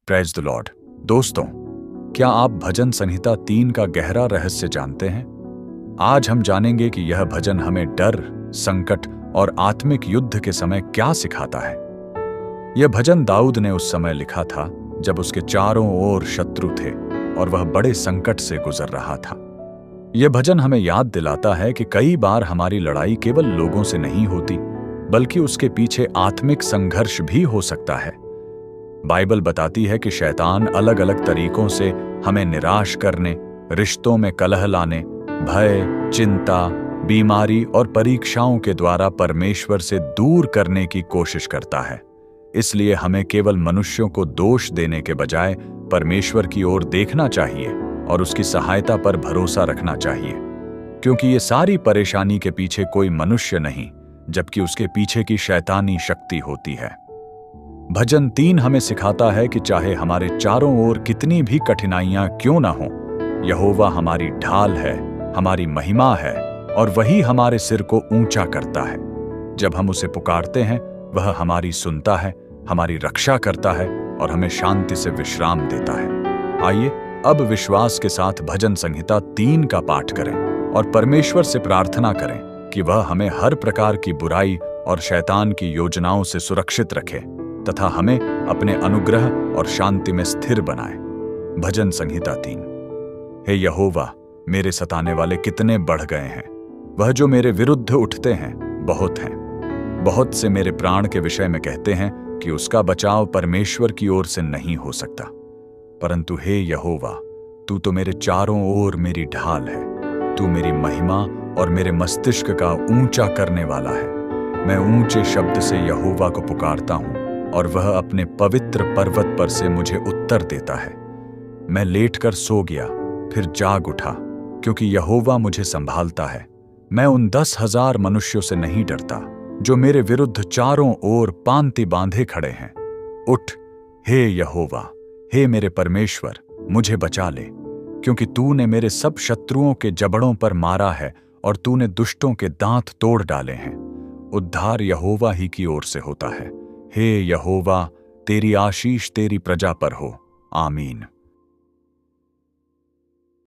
Praise the Lord. दोस्तों, क्या आप भजन संहिता 3 का गहरा रहस्य जानते हैं? आज हम जानेंगे कि यह भजन हमें डर, संकट और आत्मिक युद्ध के समय क्या सिखाता है। यह भजन दाऊद ने उस समय लिखा था जब उसके चारों ओर शत्रु थे और वह बड़े संकट से गुजर रहा था। यह भजन हमें याद दिलाता है कि कई बार हमारी लड़ाई केवल लोगों से नहीं होती, बल्कि उसके पीछे आत्मिक संघर्ष भी हो सकता है। बाइबल बताती है कि शैतान अलग अलग तरीकों से हमें निराश करने, रिश्तों में कलह लाने, भय, चिंता, बीमारी और परीक्षाओं के द्वारा परमेश्वर से दूर करने की कोशिश करता है। इसलिए हमें केवल मनुष्यों को दोष देने के बजाय परमेश्वर की ओर देखना चाहिए और उसकी सहायता पर भरोसा रखना चाहिए, क्योंकि ये सारी परेशानी के पीछे कोई मनुष्य नहीं, जबकि उसके पीछे की शैतानी शक्ति होती है। भजन 3 हमें सिखाता है कि चाहे हमारे चारों ओर कितनी भी कठिनाइयां क्यों ना हों, यहोवा हमारी ढाल है, हमारी महिमा है और वही हमारे सिर को ऊंचा करता है। जब हम उसे पुकारते हैं, वह हमारी सुनता है, हमारी रक्षा करता है और हमें शांति से विश्राम देता है। आइए अब विश्वास के साथ भजन संहिता 3 का पाठ करें और परमेश्वर से प्रार्थना करें कि वह हमें हर प्रकार की बुराई और शैतान की योजनाओं से सुरक्षित रखे तथा हमें अपने अनुग्रह और शांति में स्थिर बनाए। भजन संहिता 3। हे यहोवा, मेरे सताने वाले कितने बढ़ गए हैं, वह जो मेरे विरुद्ध उठते हैं बहुत हैं। बहुत से मेरे प्राण के विषय में कहते हैं कि उसका बचाव परमेश्वर की ओर से नहीं हो सकता। परंतु हे यहोवा, तू तो मेरे चारों ओर मेरी ढाल है। तू मेरी महिमा और मेरे मस्तिष्क का ऊंचा करने वाला है। मैं ऊंचे शब्द से यहोवा को पुकारता हूं और वह अपने पवित्र पर्वत पर से मुझे उत्तर देता है। मैं लेटकर सो गया, फिर जाग उठा, क्योंकि यहोवा मुझे संभालता है। मैं उन 10,000 मनुष्यों से नहीं डरता जो मेरे विरुद्ध चारों ओर पांति बांधे खड़े हैं। उठ हे यहोवा, हे मेरे परमेश्वर, मुझे बचा ले, क्योंकि तूने मेरे सब शत्रुओं के जबड़ों पर मारा है और तूने दुष्टों के दांत तोड़ डाले हैं। उद्धार यहोवा ही की ओर से होता है। हे यहोवा, तेरी आशीष तेरी प्रजा पर हो। आमीन।